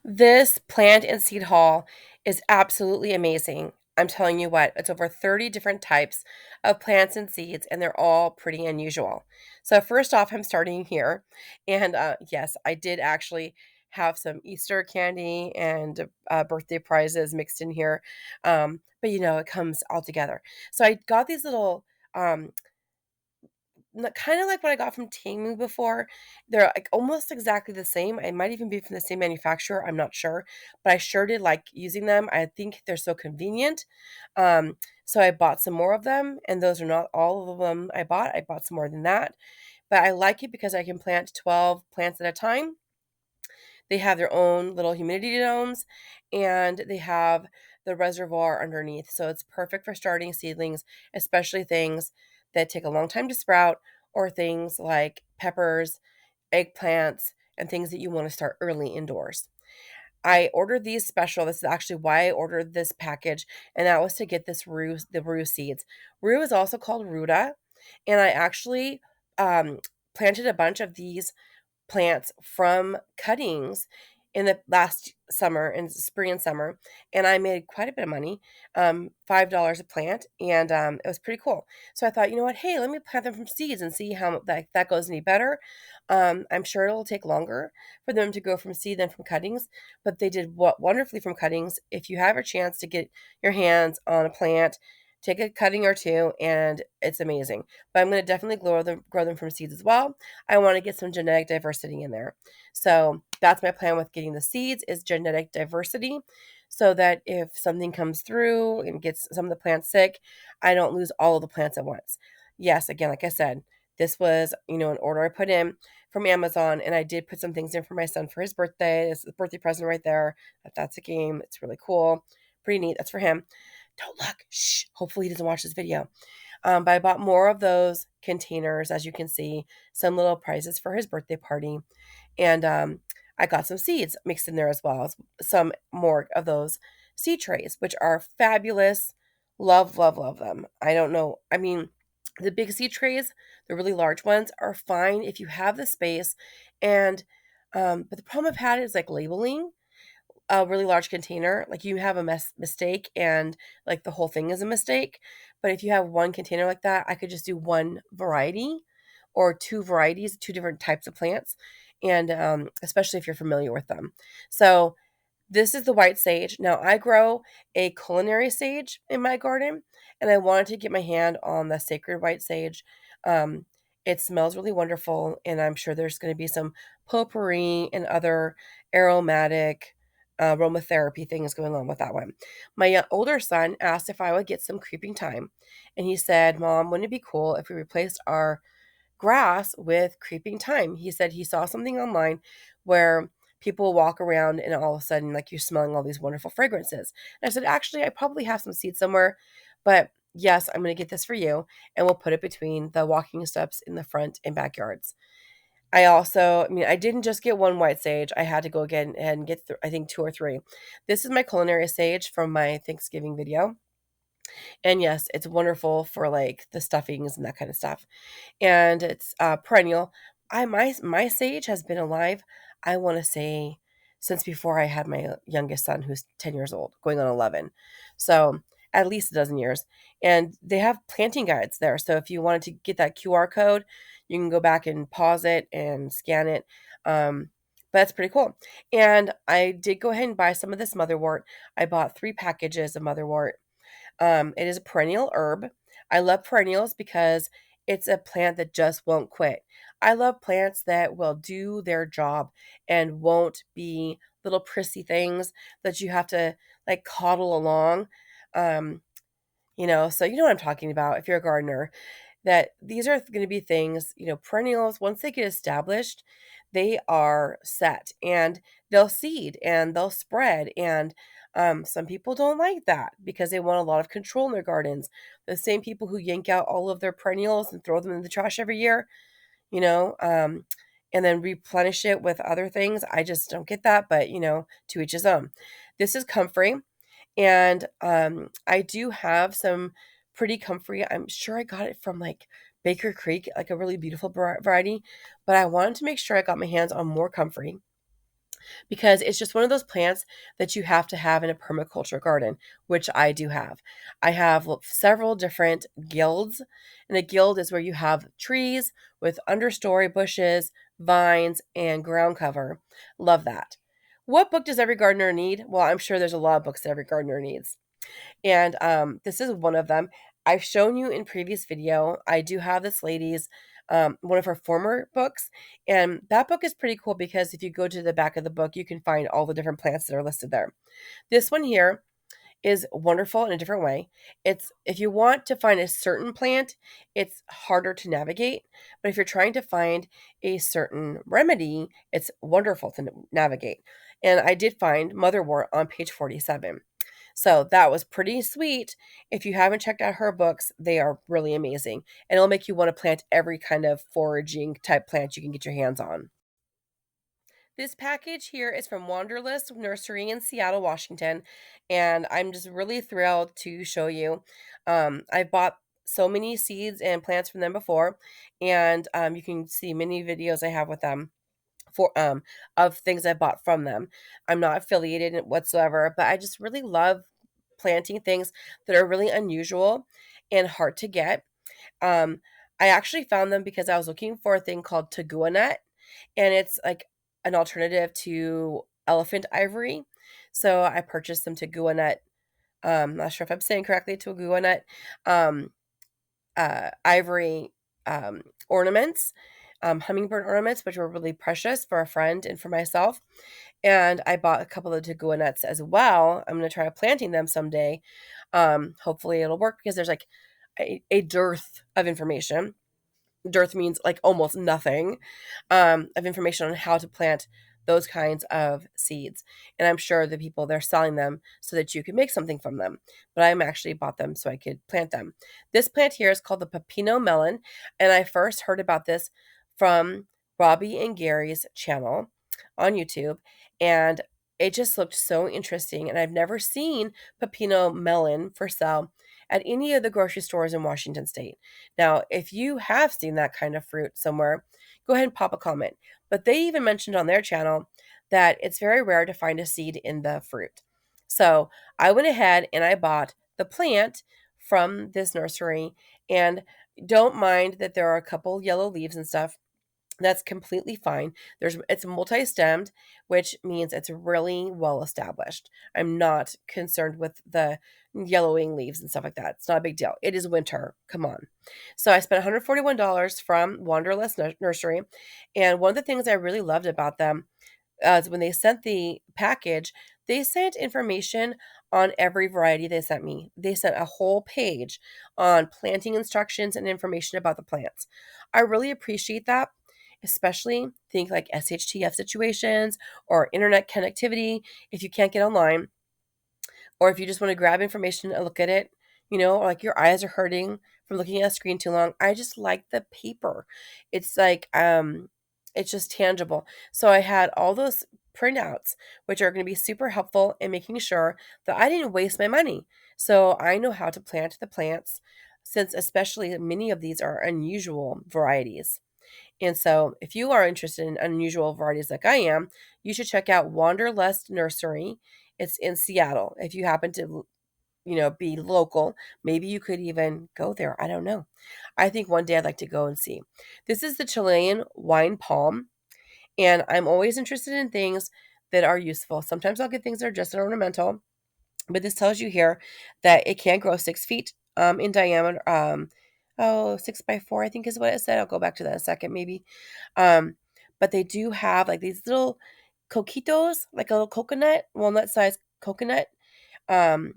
This plant and seed haul is absolutely amazing. I'm telling you what, it's over 30 different types of plants and seeds, and they're all pretty unusual. So, first off, I'm starting here. And yes, I did actually have some Easter candy and birthday prizes mixed in here. But it comes all together. So, I got these little um, kind of like what I got from Temu before. They're like almost exactly the same. It might even be from the same manufacturer. I'm not sure, but I sure did like using them. I think they're so convenient. So I bought some more of them, and those are not all of them I bought. I bought some more than that, but I like it because I can plant 12 plants at a time. They have their own little humidity domes, and they have the reservoir underneath. So it's perfect for starting seedlings, especially things that take a long time to sprout, or things like peppers, eggplants, and things that you want to start early indoors. I ordered these special. This is actually why I ordered this package, and that was to get the rue seeds. Rue is also called ruta, and I actually planted a bunch of these plants from cuttings in the last summer, in spring and summer, and I made quite a bit of money, $5 a plant, and it was pretty cool. So I thought, you know what? Hey, let me plant them from seeds and see how that goes any better. I'm sure it'll take longer for them to go from seed than from cuttings, but they did wonderfully from cuttings. If you have a chance to get your hands on a plant, take a cutting or two, and it's amazing. But I'm going to definitely grow them from seeds as well. I want to get some genetic diversity in there. So that's my plan with getting the seeds, is genetic diversity, so that if something comes through and gets some of the plants sick, I don't lose all of the plants at once. Yes, again, like I said, this was, an order I put in from Amazon, and I did put some things in for my son for his birthday. It's a birthday present right there. That's a game. It's really cool. Pretty neat. That's for him. Don't look. Shh. Hopefully he doesn't watch this video. But I bought more of those containers, as you can see, some little prizes for his birthday party. And I got some seeds mixed in there as well as some more of those seed trays, which are fabulous. Love, love, love them. I don't know. I mean, the big seed trays, the really large ones, are fine if you have the space. And but the problem I've had is like labeling a really large container. Like you have a mistake, and like the whole thing is a mistake. But if you have one container like that, I could just do one variety or two varieties, two different types of plants, and especially if you're familiar with them. So this is the white sage. Now I grow a culinary sage in my garden, and I wanted to get my hand on the sacred white sage. Um, it smells really wonderful, and I'm sure there's going to be some potpourri and other aromatic aromatherapy things going on with that one. My older son asked if I would get some creeping thyme, and he said, "Mom, wouldn't it be cool if we replaced our grass with creeping thyme?" He said he saw something online where people walk around and all of a sudden, like, you're smelling all these wonderful fragrances. And I said, actually, I probably have some seeds somewhere, but yes, I'm going to get this for you, and we'll put it between the walking steps in the front and backyards. I didn't just get one white sage. I had to go again and get, I think, two or three. This is my culinary sage from my Thanksgiving video. And yes, it's wonderful for like the stuffings and that kind of stuff, and it's perennial. My sage has been alive, I want to say, since before I had my youngest son, who's 10 years old, going on 11. So at least a dozen years. And they have planting guides there. So if you wanted to get that QR code, you can go back and pause it and scan it. But that's pretty cool. And I did go ahead and buy some of this motherwort. I bought 3 packages of motherwort. It is a perennial herb. I love perennials because it's a plant that just won't quit. I love plants that will do their job and won't be little prissy things that you have to like coddle along. Um, so you know what I'm talking about if you're a gardener, that these are going to be things, perennials, once they get established, they are set, and they'll seed and they'll spread. And some people don't like that because they want a lot of control in their gardens. The same people who yank out all of their perennials and throw them in the trash every year, you know, um, and then replenish it with other things. I just don't get that, but to each his own. This is comfrey, and I do have some pretty comfrey. I'm sure I got it from like Baker Creek, like a really beautiful variety, but I wanted to make sure I got my hands on more comfrey. because it's just one of those plants that you have to have in a permaculture garden, which I do have. I have several different guilds, and a guild is where you have trees with understory bushes, vines, and ground cover. Love that. What book does every gardener need? Well, I'm sure there's a lot of books that every gardener needs. And this is one of them. I've shown you in previous video. I do have this lady's one of her former books, and that book is pretty cool because if you go to the back of the book, you can find all the different plants that are listed there. This one here is wonderful in a different way. It's if you want to find a certain plant, it's harder to navigate, but if you're trying to find a certain remedy, it's wonderful to navigate. And I did find motherwort on page 47. So that was pretty sweet. If you haven't checked out her books, they are really amazing. And it'll make you want to plant every kind of foraging type plant you can get your hands on. This package here is from Wanderlust Nursery in Seattle, Washington, and I'm just really thrilled to show you. I bought so many seeds and plants from them before, and you can see many videos I have with them for of things I bought from them. I'm not affiliated whatsoever, but I just really love planting things that are really unusual and hard to get. Um, I actually found them because I was looking for a thing called Tagua nut, and it's like an alternative to elephant ivory. So I purchased some Tagua nut. Not sure if I'm saying correctly, Tagua nut um, ivory ornaments, hummingbird ornaments, which were really precious for a friend and for myself. And I bought a couple of Tagua nuts as well. I'm going to try planting them someday. Hopefully it'll work because there's like a dearth of information. Dearth means like almost nothing of information on how to plant those kinds of seeds. And I'm sure the people they're selling them so that you can make something from them. But I'm actually bought them so I could plant them. This plant here is called the Pepino melon, and I first heard about this from Robbie and Gary's channel on YouTube, and it just looked so interesting. And I've never seen Pepino melon for sale at any of the grocery stores in Washington State. Now, if you have seen that kind of fruit somewhere, go ahead and pop a comment. But they even mentioned on their channel that it's very rare to find a seed in the fruit. So I went ahead and I bought the plant from this nursery, and don't mind that there are a couple yellow leaves and stuff. That's completely fine. It's multi-stemmed, which means it's really well established. I'm not concerned with the yellowing leaves and stuff like that. It's not a big deal. It is winter. Come on. So I spent $141 from Wanderlust Nursery, and one of the things I really loved about them when they sent the package, they sent information on every variety they sent me. They sent a whole page on planting instructions and information about the plants. I really appreciate that, especially think like SHTF situations or internet connectivity. If you can't get online, or if you just want to grab information and look at it, or like your eyes are hurting from looking at a screen too long. I just like the paper. It's like it's just tangible. So I had all those printouts, which are going to be super helpful in making sure that I didn't waste my money. So I know how to plant the plants, since especially many of these are unusual varieties. And so, if you are interested in unusual varieties like I am, you should check out Wanderlust Nursery. It's in Seattle. If you happen to, be local, maybe you could even go there. I don't know. I think one day I'd like to go and see. This is the Chilean wine palm, and I'm always interested in things that are useful. Sometimes I'll get things that are just ornamental, but this tells you here that it can grow 6 feet in diameter. 6 by 4, I think is what it said. I'll go back to that in a second, maybe. Um, but they do have like these little coquitos, like a little coconut, walnut sized coconut, um,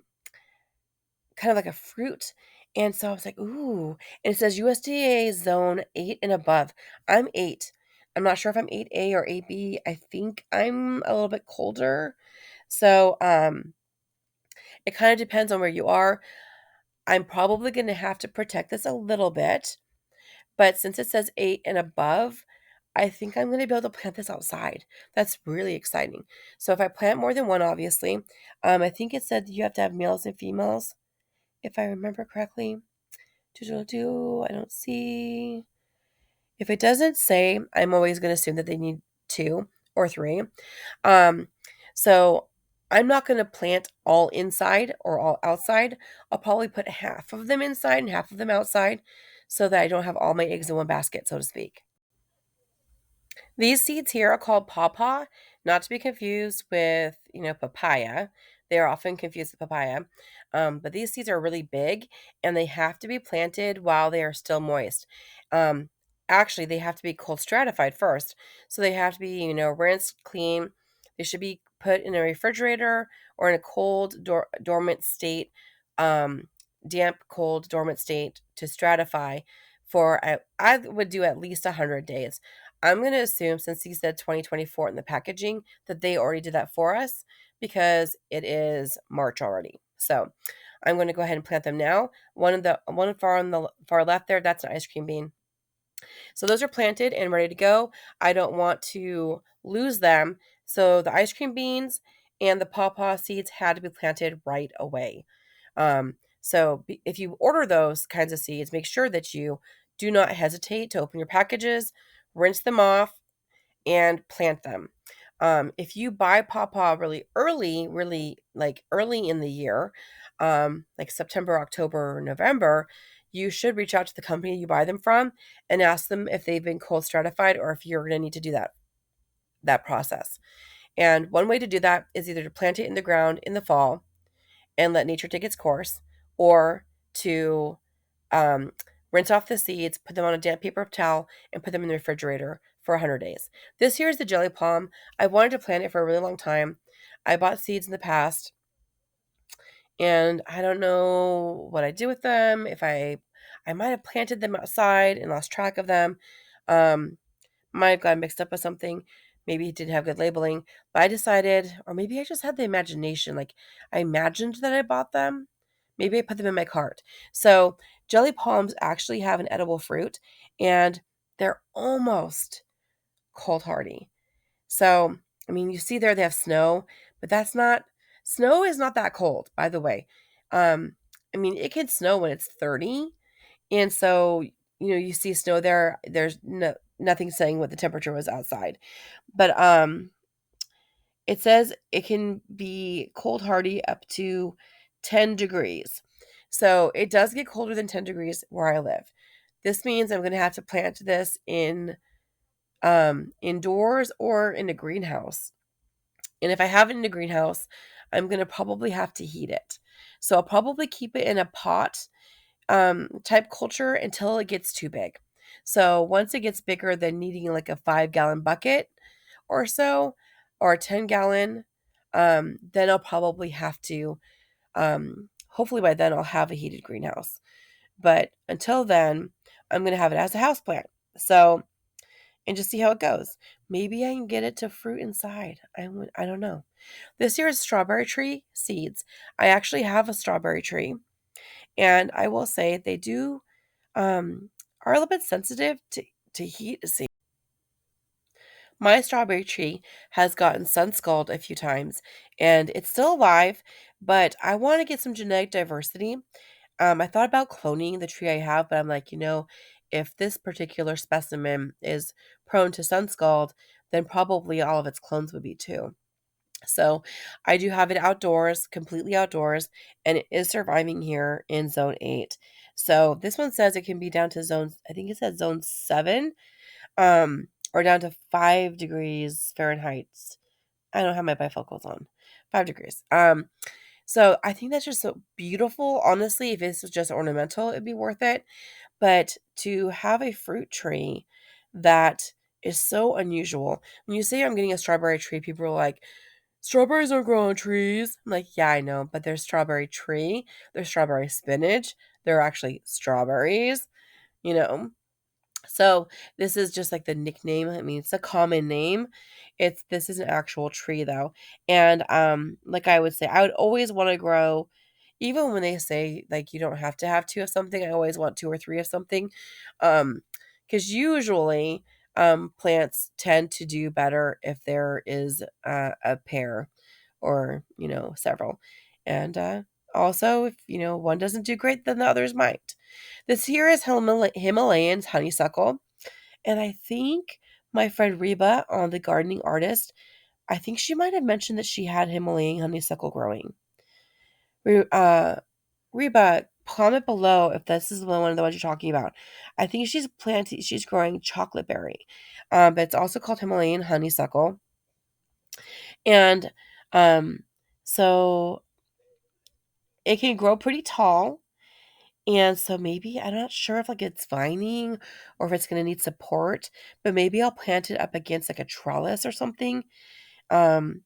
kind of like a fruit. And so I was like, ooh. And it says USDA zone 8 and above. I'm 8. I'm not sure if I'm 8A or 8B. I think I'm a little bit colder. So it kind of depends on where you are. I'm probably going to have to protect this a little bit, but since it says 8 and above, I think I'm going to be able to plant this outside. That's really exciting. So if I plant more than one, obviously, I think it said you have to have males and females, if I remember correctly. I don't see. If it doesn't say, I'm always going to assume that they need two or 3. Um, so I'm not going to plant all inside or all outside. I'll probably put half of them inside and half of them outside so that I don't have all my eggs in one basket, so to speak. These seeds here are called pawpaw, not to be confused with, papaya. They are often confused with papaya. But these seeds are really big and they have to be planted while they are still moist. Um, Actually, they have to be cold stratified first. So they have to be, rinsed, clean. They should be put in a refrigerator or in a cold, dormant state, um, damp, cold, dormant state to stratify for, I would do at least 100 days. I'm going to assume, since he said 2024 in the packaging, that they already did that for us because it is March already. So I'm going to go ahead and plant them now. One far on the far left there, that's an ice cream bean. So those are planted and ready to go. I don't want to lose them. So the ice cream beans and the pawpaw seeds had to be planted right away. If you order those kinds of seeds, make sure that you do not hesitate to open your packages, rinse them off, and plant them. If you buy pawpaw really early, really like early in the year, like September, October, or November, you should reach out to the company you buy them from and ask them if they've been cold stratified or if you're going to need to do that process. And one way to do that is either to plant it in the ground in the fall and let nature take its course, or to um, rinse off the seeds, put them on a damp paper towel, and put them in the refrigerator for 100 days. This here is the jelly palm. I wanted to plant it for a really long time. I bought seeds in the past, and I don't know what I did with them. If I might have planted them outside and lost track of them. Um, might have got mixed up with something. Maybe it didn't have good labeling. But I decided, or maybe I just had the imagination. Like I imagined that I bought them. Maybe I put them in my cart. So jelly palms actually have an edible fruit and they're almost cold hardy. So, I mean, you see there they have snow, but snow is not that cold, by the way. Um, I mean, it can snow when it's 30. And so, you see snow there. There's nothing saying what the temperature was outside. But it says it can be cold hardy up to 10 degrees. So it does get colder than 10 degrees where I live. This means I'm going to have to plant this in indoors or in a greenhouse. And if I have it in a greenhouse, I'm going to probably have to heat it. So I'll probably keep it in a pot type culture until it gets too big. So once it gets bigger than needing like a 5-gallon bucket or so, or a 10-gallon, then I'll probably have to, hopefully by then I'll have a heated greenhouse. But until then, I'm going to have it as a house plant. So, and just see how it goes. Maybe I can get it to fruit inside. I don't know. This year is strawberry tree seeds. I actually have a strawberry tree. And I will say they do are a little bit sensitive to heat. See, my strawberry tree has gotten sun scald a few times and it's still alive, but I want to get some genetic diversity. I thought about cloning the tree I have, but I'm like, if this particular specimen is prone to sun scald, then probably all of its clones would be too. So I do have it outdoors, completely outdoors, and it is surviving here in zone 8. So this one says it can be down to I think it says zone 7, or down to 5 degrees Fahrenheit. I don't have my bifocals on. 5 degrees. So I think that's just so beautiful. Honestly, if this was just ornamental, it'd be worth it. But to have a fruit tree that is so unusual. When you say I'm getting a strawberry tree, people are like, strawberries don't grow on trees. I'm like, yeah, I know, but there's strawberry tree, there's strawberry spinach, there are actually strawberries, you know. So this is just like the nickname. I mean, it's a common name. This is an actual tree though. And like I would say, I would always want to grow, even when they say like you don't have to have 2 of something, I always want 2 or 3 of something. Because usually plants tend to do better if there is a pair or, several. And also if, one doesn't do great, then the others might. This here is Himalayan honeysuckle. And I think My friend Reba on the gardening artist, I think she might have mentioned that she had Himalayan honeysuckle growing. Uh, Reba, comment below if this is one of the ones you're talking about. I think she's growing chocolate berry, but it's also called Himalayan honeysuckle. And um, so it can grow pretty tall. And so maybe I'm not sure if like it's vining or if it's gonna need support, but maybe I'll plant it up against like a trellis or something. Um,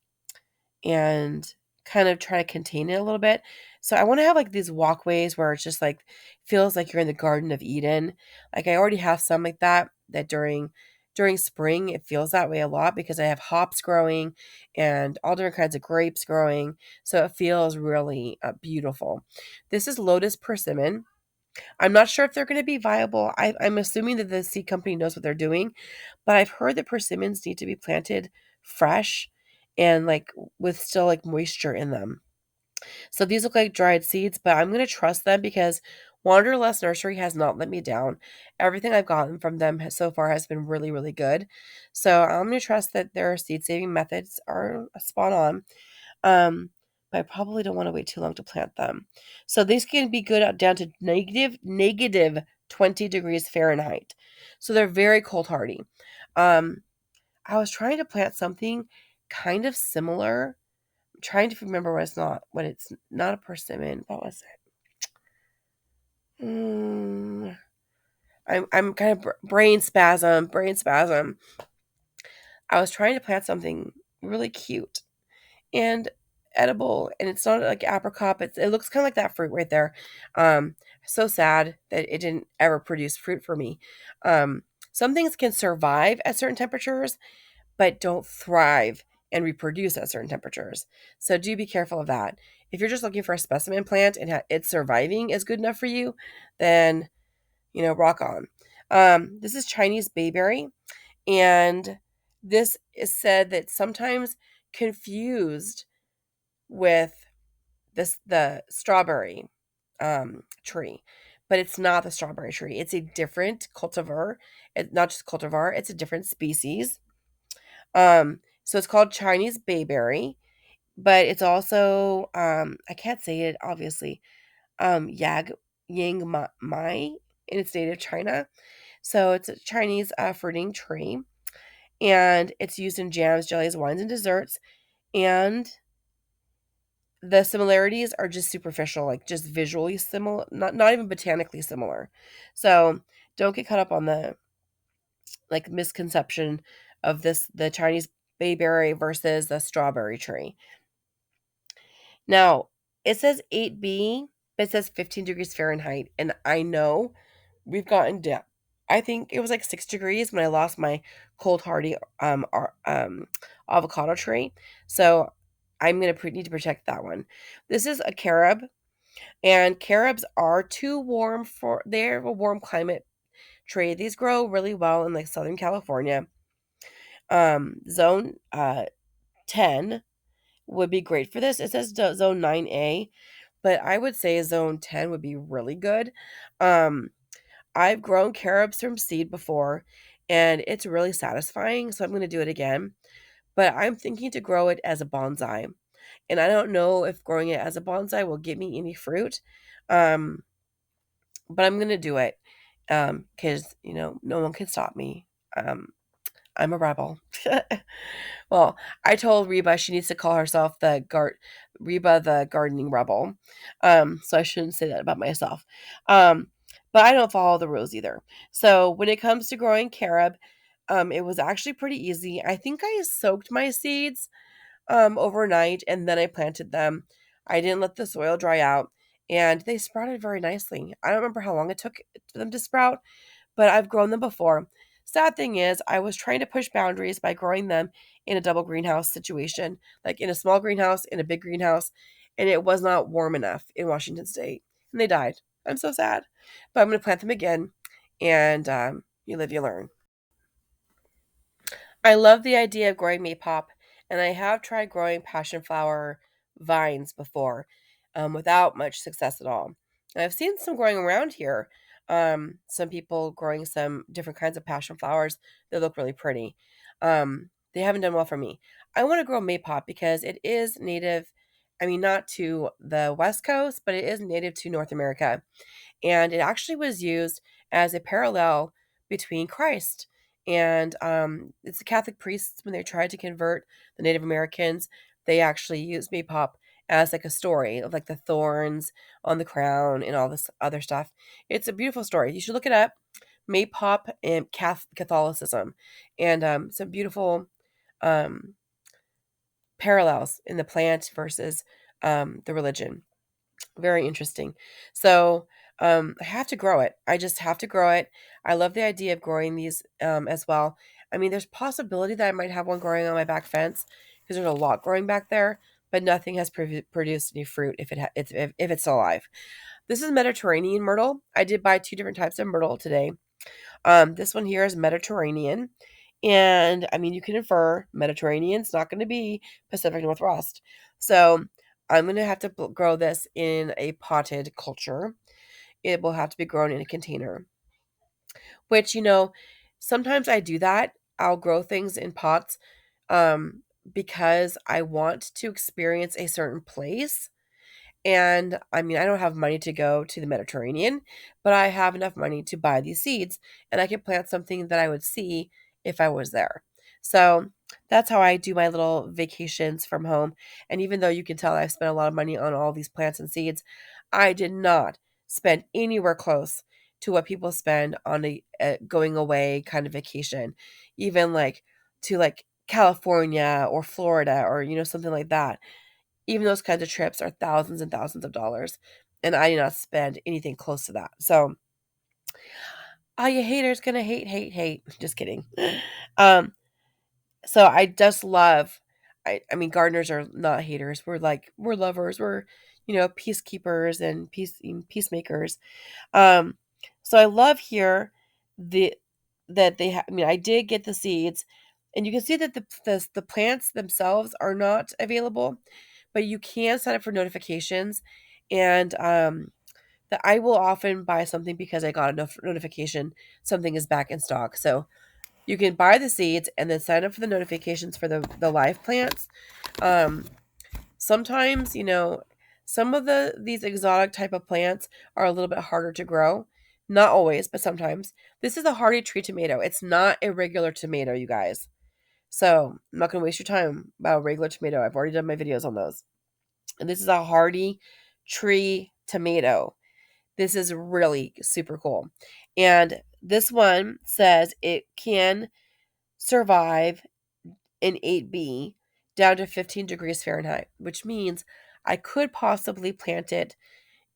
and kind of try to contain it a little bit. So I want to have like these walkways where it's just like feels like you're in the Garden of Eden. Like I already have some like that during spring it feels that way a lot because I have hops growing and all different kinds of grapes growing. So it feels really beautiful. This is lotus persimmon. I'm not sure if they're going to be viable. I'm assuming that the seed company knows what they're doing, but I've heard that persimmons need to be planted fresh and like with still like moisture in them. So these look like dried seeds, but I'm going to trust them because Wanderlust Nursery has not let me down. Everything I've gotten from them so far has been really, really good. So I'm going to trust that their seed saving methods are spot on. Um, but I probably don't want to wait too long to plant them. So these can be good down to negative 20 degrees Fahrenheit. So they're very cold hardy. Um, I was trying to plant something kind of similar. I'm trying to remember what it's not a persimmon. What was it? I'm kind of brain spasm. I was trying to plant something really cute and edible, and it's not like apricot. It looks kind of like that fruit right there. Um, so sad that it didn't ever produce fruit for me. Some things can survive at certain temperatures, but don't thrive and reproduce at certain temperatures. So do be careful of that. If you're just looking for a specimen plant and it's surviving is good enough for you, then rock on. This is Chinese bayberry, and this is said that sometimes confused with the strawberry tree, but it's not the strawberry tree. It's a different cultivar. It's not just cultivar, it's a different species. So it's called Chinese bayberry, but it's also I can't say it obviously. Yag Yang Mai in its native China. So it's a Chinese fruiting tree, and it's used in jams, jellies, wines, and desserts. And the similarities are just superficial, like just visually similar, not even botanically similar. So don't get caught up on the like misconception of the Chinese bayberry versus the strawberry tree. Now, it says 8B, but it says 15 degrees Fahrenheit. And I know we've gotten down. I think it was like 6 degrees when I lost my cold hardy avocado tree. So I'm going to need to protect that one. This is a carob, and carobs are too warm they're a warm climate tree. These grow really well in like Southern California. Zone 10 would be great for this. It says zone 9A, but I would say zone 10 would be really good. Um, I've grown carobs from seed before, and it's really satisfying, so I'm going to do it again. But I'm thinking to grow it as a bonsai, and I don't know if growing it as a bonsai will get me any fruit. Um, but I'm going to do it because, no one can stop me. Um, I'm a rebel. Well, I told Reba she needs to call herself Reba the gardening rebel. So I shouldn't say that about myself. But I don't follow the rules either. So when it comes to growing carob, it was actually pretty easy. I think I soaked my seeds overnight and then I planted them. I didn't let the soil dry out and they sprouted very nicely. I don't remember how long it took for them to sprout, but I've grown them before. Sad thing is, I was trying to push boundaries by growing them in a double greenhouse situation, like in a small greenhouse, in a big greenhouse, and it was not warm enough in Washington State, and they died. I'm so sad, but I'm going to plant them again, and you live, you learn. I love the idea of growing maypop, and I have tried growing passion flower vines before, without much success at all. And I've seen some growing around here, Some people growing some different kinds of passion flowers that look really pretty. They haven't done well for me. I want to grow maypop because it is native. I mean, not to the West Coast, but it is native to North America. And it actually was used as a parallel between Christ and it's the Catholic priests when they tried to convert the Native Americans. They actually used maypop as like a story of like the thorns on the crown and all this other stuff. It's a beautiful story. You should look it up. Maypop and Catholicism, and some beautiful um, parallels in the plant versus the religion. Very interesting. So, I have to grow it. I just have to grow it. I love the idea of growing these as well. I mean, there's possibility that I might have one growing on my back fence because there's a lot growing back there, but nothing has produced any fruit if it's still alive. This is Mediterranean myrtle. I did buy two different types of myrtle today. This one here is Mediterranean. And I mean, you can infer Mediterranean's not going to be Pacific Northwest. So I'm going to have to grow this in a potted culture. It will have to be grown in a container, which, sometimes I do that. I'll grow things in pots um, because I want to experience a certain place. And I mean, I don't have money to go to the Mediterranean, but I have enough money to buy these seeds and I can plant something that I would see if I was there. So that's how I do my little vacations from home. And even though you can tell I've spent a lot of money on all these plants and seeds, I did not spend anywhere close to what people spend on a going away kind of vacation, even like to like California or Florida or, something like that. Even those kinds of trips are thousands and thousands of dollars, and I did not spend anything close to that. So, all you haters gonna hate, hate, hate. Just kidding. Um, so I just love. I mean, gardeners are not haters. We're lovers. We're peacekeepers and peacemakers. Um, so I love here the that they have. I mean, I did get the seeds, and you can see that the plants themselves are not available, but you can sign up for notifications, and that I will often buy something because I got a notification something is back in stock. So you can buy the seeds and then sign up for the notifications for the live plants. Um, Sometimes, some of these exotic type of plants are a little bit harder to grow. Not always, but sometimes. This is a hardy tree tomato. It's not a regular tomato, you guys. So I'm not going to waste your time about a regular tomato. I've already done my videos on those. And this is a hardy tree tomato. This is really super cool. And this one says it can survive in 8B down to 15 degrees Fahrenheit, which means I could possibly plant it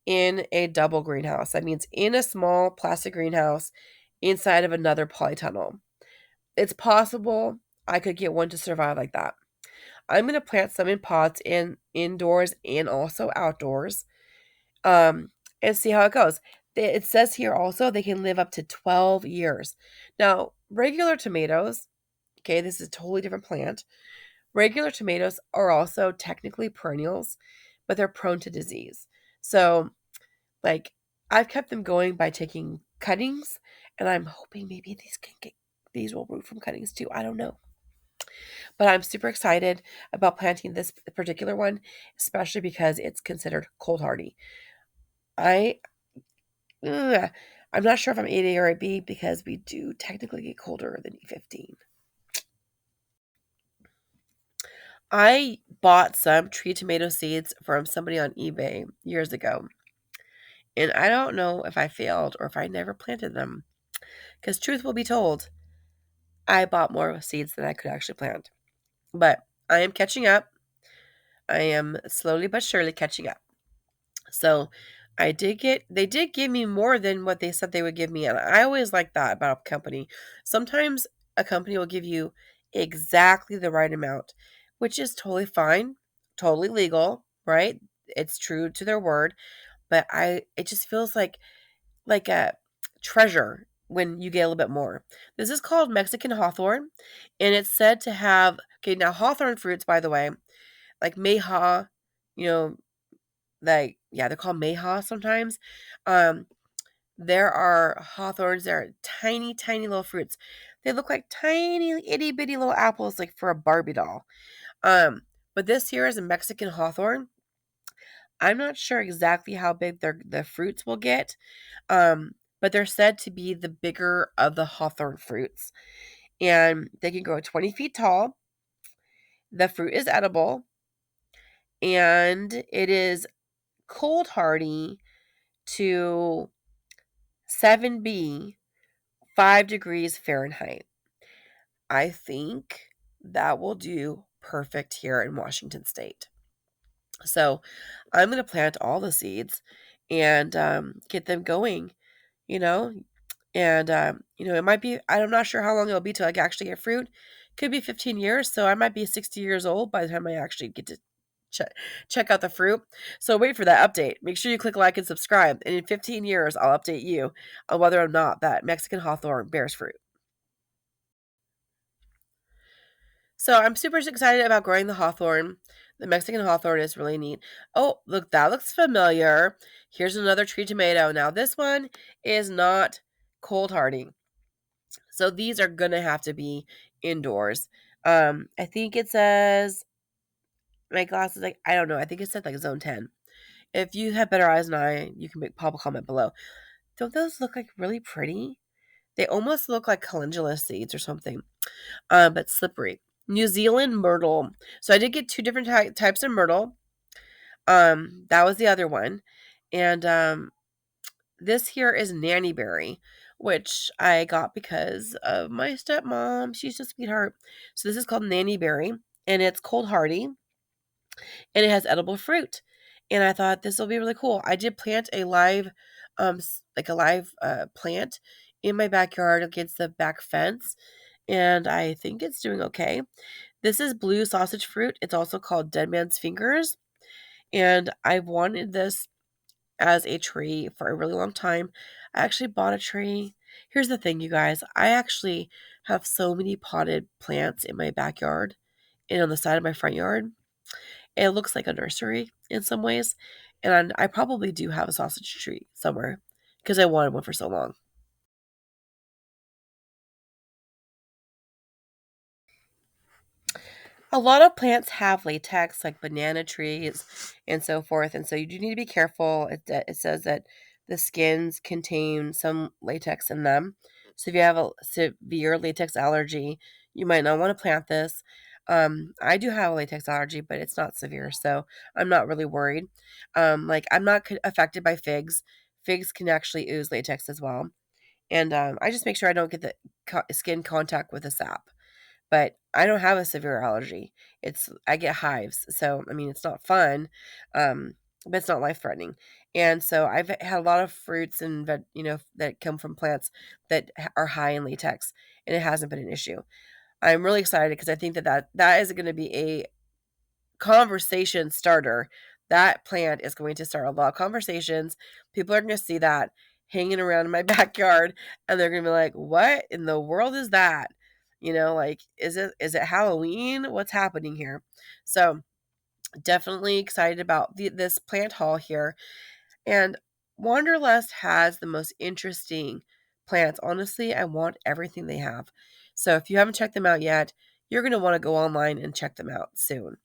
in a double greenhouse. That means in a small plastic greenhouse inside of another polytunnel. It's possible I could get one to survive like that. I'm going to plant some in pots indoors and also outdoors um, and see how it goes. It says here also they can live up to 12 years. Now, regular tomatoes, okay, this is a totally different plant. Regular tomatoes are also technically perennials, but they're prone to disease. So, like, I've kept them going by taking cuttings, and I'm hoping maybe these will root from cuttings too. I don't know. But I'm super excited about planting this particular one, especially because it's considered cold hardy. I I'm not sure if I'm 8A or 8B because we do technically get colder than 15. I bought some tree tomato seeds from somebody on eBay years ago. And I don't know if I failed or if I never planted them. Because truth will be told, I bought more seeds than I could actually plant. But I am catching up. I am slowly but surely catching up. So they did give me more than what they said they would give me. And I always like that about a company. Sometimes a company will give you exactly the right amount, which is totally fine, totally legal, right? It's true to their word. But it just feels like a treasure when you get a little bit more. This is called Mexican hawthorn, and it's said to have okay, now hawthorn fruits, by the way, like mayhaw, you know, like yeah, they're called mayhaw sometimes. Um, There are hawthorns that are tiny, tiny little fruits. They look like tiny, itty bitty little apples, like for a Barbie doll. Um, but this here is a Mexican hawthorn. I'm not sure exactly how big the fruits will get, but they're said to be the bigger of the hawthorn fruits, and they can grow 20 feet tall. The fruit is edible, and it is cold hardy to 7B, 5 degrees Fahrenheit. I think that will do perfect here in Washington State. So I'm going to plant all the seeds and get them going, you know. And, it might be, I'm not sure how long it'll be till I actually get fruit. Could be 15 years. So I might be 60 years old by the time I actually get to check out the fruit. So wait for that update. Make sure you click like and subscribe. And in 15 years, I'll update you on whether or not that Mexican hawthorn bears fruit. So I'm super excited about growing the hawthorn. The Mexican hawthorn is really neat. Oh, look, that looks familiar. Here's another tree tomato. Now, this one is not cold hardy. So these are going to have to be indoors. I think it says, my glasses, like, I don't know. I think it said like zone 10. If you have better eyes than I, you can pop a comment below. Don't those look like really pretty? They almost look like calendula seeds or something, but slippery. New Zealand myrtle. So I did get two different types of myrtle. That was the other one. And this here is nanny berry, which I got because of my stepmom. She's a sweetheart. So this is called nanny berry, and it's cold hardy, and it has edible fruit. And I thought this will be really cool. I did plant a live, like a live plant in my backyard against the back fence, and I think it's doing okay. This is blue sausage fruit. It's also called dead man's fingers, and I've wanted this as a tree for a really long time. I actually bought a tree. Here's the thing, you guys. I actually have so many potted plants in my backyard and on the side of my front yard. It looks like a nursery in some ways. And I probably do have a sausage tree somewhere because I wanted one for so long. A lot of plants have latex, like banana trees and so forth, and so you do need to be careful. It says that the skins contain some latex in them. So if you have a severe latex allergy, you might not want to plant this. I do have a latex allergy, but it's not severe, so I'm not really worried. Like I'm not affected by figs. Figs can actually ooze latex as well, and I just make sure I don't get the skin contact with the sap, but I don't have a severe allergy. I get hives, so I mean it's not fun, but it's not life threatening. And so I've had a lot of fruits and that come from plants that are high in latex, and it hasn't been an issue. I'm really excited because I think that is going to be a conversation starter. That plant is going to start a lot of conversations. People are going to see that hanging around in my backyard, and they're going to be like, "What in the world is that?" Like, is it Halloween? What's happening here? So definitely excited about this plant haul here. And Wanderlust has the most interesting plants. Honestly, I want everything they have. So if you haven't checked them out yet, you're going to want to go online and check them out soon.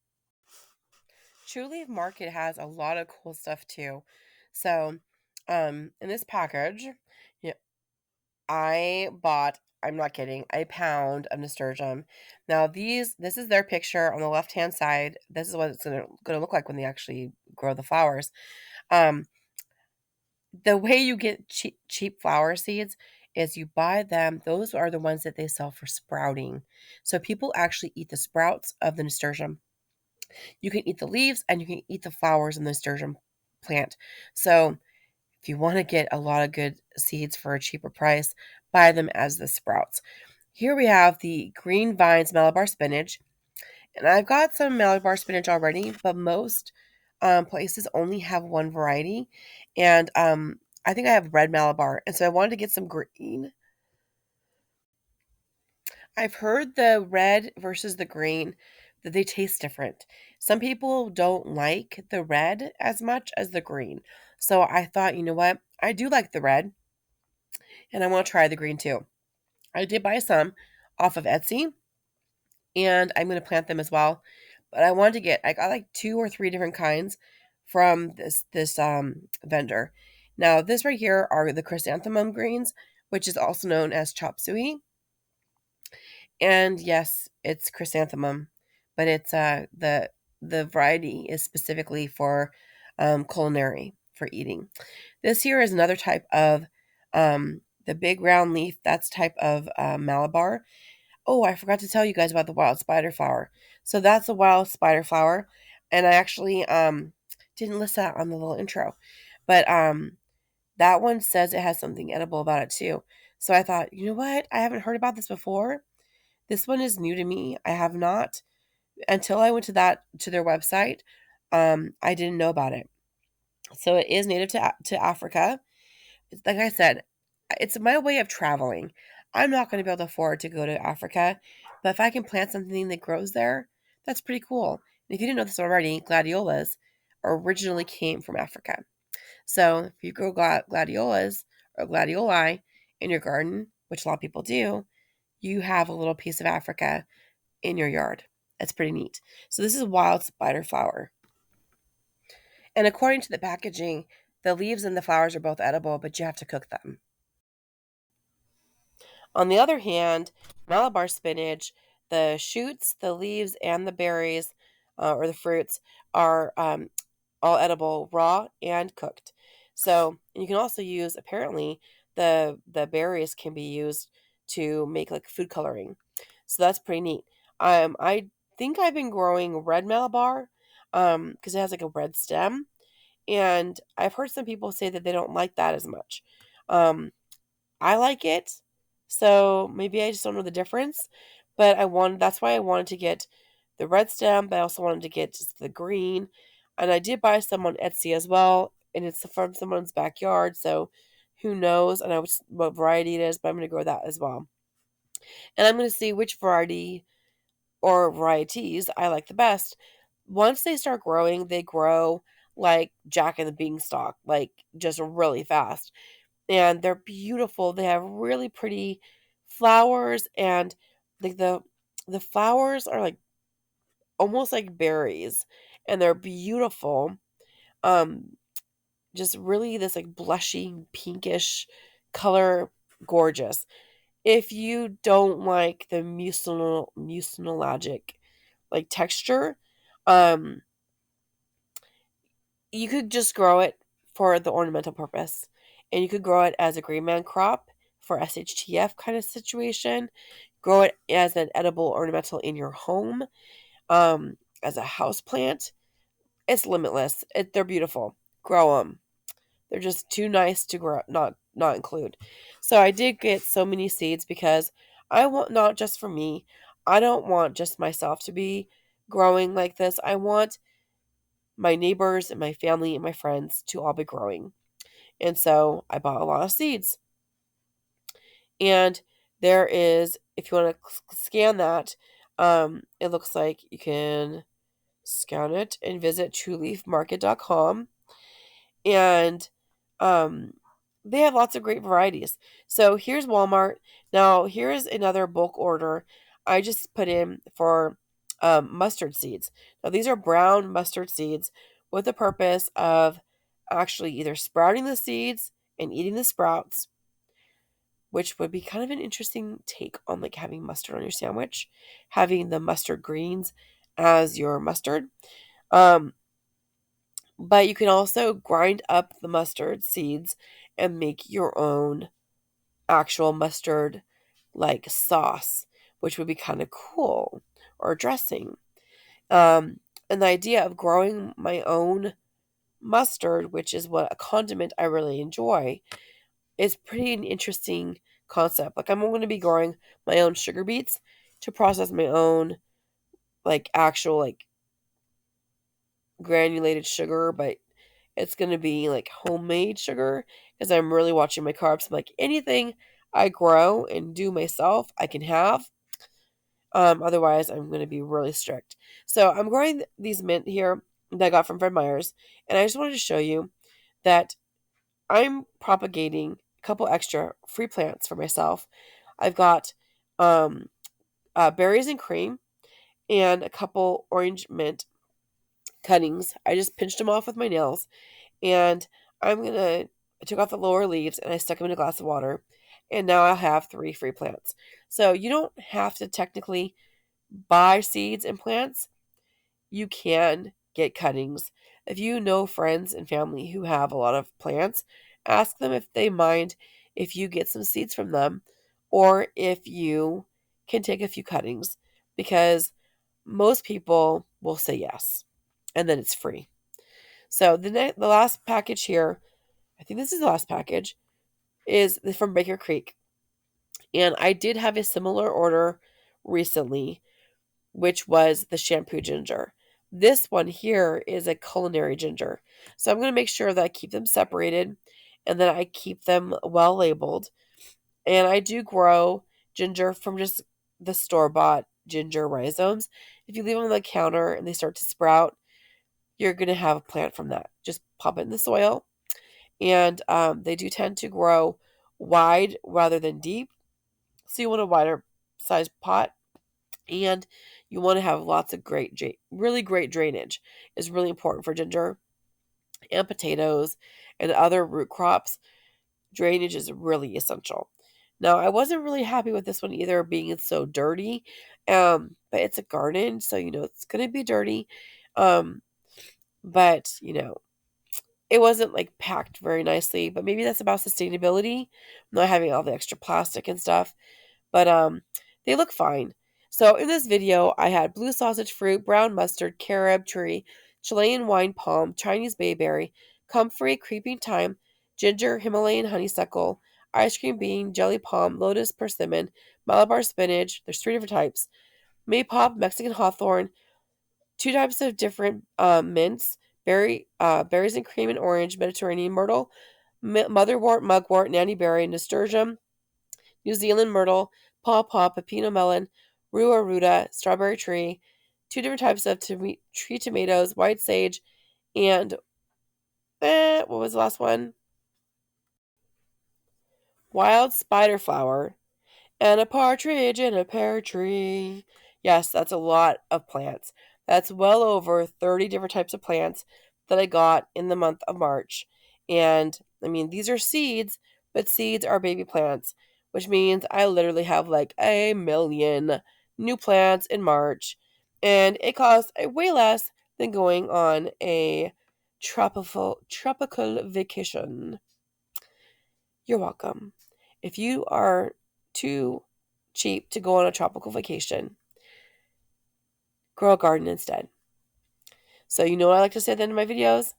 True Leaf Market has a lot of cool stuff too. So, in this package, yeah, I bought, I'm not kidding, a pound of nasturtium. Now this is their picture on the left-hand side. This is what it's gonna look like when they actually grow the flowers. Um, the way you get cheap flower seeds is you buy them. Those are the ones that they sell for sprouting. So people actually eat the sprouts of the nasturtium. You can eat the leaves and you can eat the flowers in the nasturtium plant. So if you want to get a lot of good seeds for a cheaper price, buy them as the sprouts. Here we have the Green Vines Malabar spinach. And I've got some Malabar spinach already, but most places only have one variety. And I think I have red Malabar. And so I wanted to get some green. I've heard the red versus the green that they taste different. Some people don't like the red as much as the green. So I thought, you know what? I do like the red. and I want to try the green too. I did buy some off of Etsy, and I'm going to plant them as well. But I got like 2 or 3 different kinds from this vendor. Now, this right here are the chrysanthemum greens, which is also known as chop suey. And yes, it's chrysanthemum, but it's the variety is specifically for culinary for eating. This here is another type of the big round leaf. That's type of Malabar. Oh, I forgot to tell you guys about the wild spider flower. So that's a wild spider flower, and I actually didn't list that on the little intro, but that one says it has something edible about it too. So I thought, you know what? I haven't heard about this before. This one is new to me. I have not until I went to their website. I didn't know about it. So it is native to Africa. Like I said, it's my way of traveling. I'm not going to be able to afford to go to Africa, but if I can plant something that grows there, that's pretty cool. And if you didn't know this already, gladiolas originally came from Africa. So if you grow gladiolas or gladioli in your garden, which a lot of people do, you have a little piece of Africa in your yard. That's pretty neat. So this is wild spider flower. And according to the packaging, the leaves and the flowers are both edible, but you have to cook them. On the other hand, Malabar spinach, the shoots, the leaves, and the berries or the fruits are all edible raw and cooked. So you can also use apparently the berries can be used to make like food coloring. So that's pretty neat. I think I've been growing red Malabar because it has like a red stem, and I've heard some people say that they don't like that as much. Um, I like it, so maybe I just don't know the difference. But that's why I wanted to get the red stem, but I also wanted to get just the green. And I did buy some on Etsy as well, and it's from someone's backyard, so who knows? I know what variety it is, but I'm going to grow that as well. And I'm going to see which variety or varieties I like the best. Once they start growing, they grow like Jack and the Beanstalk, like just really fast, and they're beautiful. They have really pretty flowers, and like the flowers are like almost like berries, and they're beautiful. Um, just really this like blushing pinkish color, gorgeous. If you don't like the mucinologic like texture, um, you could just grow it for the ornamental purpose. And you could grow it as a green man crop for SHTF kind of situation. Grow it as an edible ornamental in your home, as a house plant. It's limitless. They're beautiful. Grow them. They're just too nice to grow, not include. So I did get so many seeds because I want not just for me. I don't want just myself to be growing like this. I want my neighbors and my family and my friends to all be growing. And so I bought a lot of seeds. And there is, if you want to scan that, it looks like you can scan it and visit trueleafmarket.com. And um, they have lots of great varieties. So here's Walmart. Now, here's another bulk order I just put in for mustard seeds. Now, these are brown mustard seeds with the purpose of actually either sprouting the seeds and eating the sprouts, which would be kind of an interesting take on like having mustard on your sandwich, having the mustard greens as your mustard. Um, but you can also grind up the mustard seeds and make your own actual mustard like sauce, which would be kind of cool, or dressing. Um, and the idea of growing my own mustard, which is what a condiment I really enjoy, is pretty an interesting concept. Like I'm going to be growing my own sugar beets to process my own like actual like granulated sugar, but it's going to be like homemade sugar because I'm really watching my carbs. I'm like anything I grow and do myself, I can have. Otherwise, I'm going to be really strict. So I'm growing these mint here that I got from Fred Meyers, and I just wanted to show you that I'm propagating a couple extra free plants for myself. I've got berries and cream and a couple orange mint cuttings. I just pinched them off with my nails, and I took off the lower leaves and I stuck them in a glass of water, and now I'll have 3 free plants. So you don't have to technically buy seeds and plants. You can get cuttings. If you know friends and family who have a lot of plants, ask them if they mind if you get some seeds from them or if you can take a few cuttings, because most people will say yes, and then it's free. So the last package here, I think this is the last package, is from Baker Creek. And I did have a similar order recently, which was the shampoo ginger. This one here is a culinary ginger. So I'm going to make sure that I keep them separated and that I keep them well labeled. And I do grow ginger from just the store-bought ginger rhizomes. If you leave them on the counter and they start to sprout, you're going to have a plant from that. Just pop it in the soil. And they do tend to grow wide rather than deep. So you want a wider size pot, and you want to have lots of really great drainage. Is really important for ginger and potatoes and other root crops. Drainage is really essential. Now, I wasn't really happy with this one either, being it's so dirty, but it's a garden, so it's going to be dirty. Um, but it wasn't like packed very nicely. But maybe that's about sustainability, not having all the extra plastic and stuff. But they look fine. So in this video, I had blue sausage fruit, brown mustard, carob tree, Chilean wine palm, Chinese bayberry, comfrey, creeping thyme, ginger, Himalayan honeysuckle, ice cream bean, jelly palm, lotus persimmon, Malabar spinach. There's 3 different types. Maypop, Mexican hawthorn, 2 types of different mints, berries and cream and orange, Mediterranean myrtle, motherwort, mugwort, nannyberry, nasturtium, New Zealand myrtle, pawpaw, pepino melon, rua ruta, strawberry tree, 2 different types of tree tomatoes, white sage, and what was the last one? Wild spider flower, and a partridge in a pear tree. Yes, that's a lot of plants. That's well over 30 different types of plants that I got in the month of March. And I mean, these are seeds, but seeds are baby plants, which means I literally have like a million new plants in March. And it costs way less than going on a tropical vacation. You're welcome. If you are too cheap to go on a tropical vacation, grow a garden instead. So you know what I like to say at the end of my videos?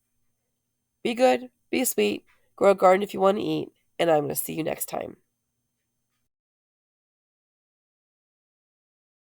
Be good, be sweet, grow a garden if you want to eat, and I'm going to see you next time.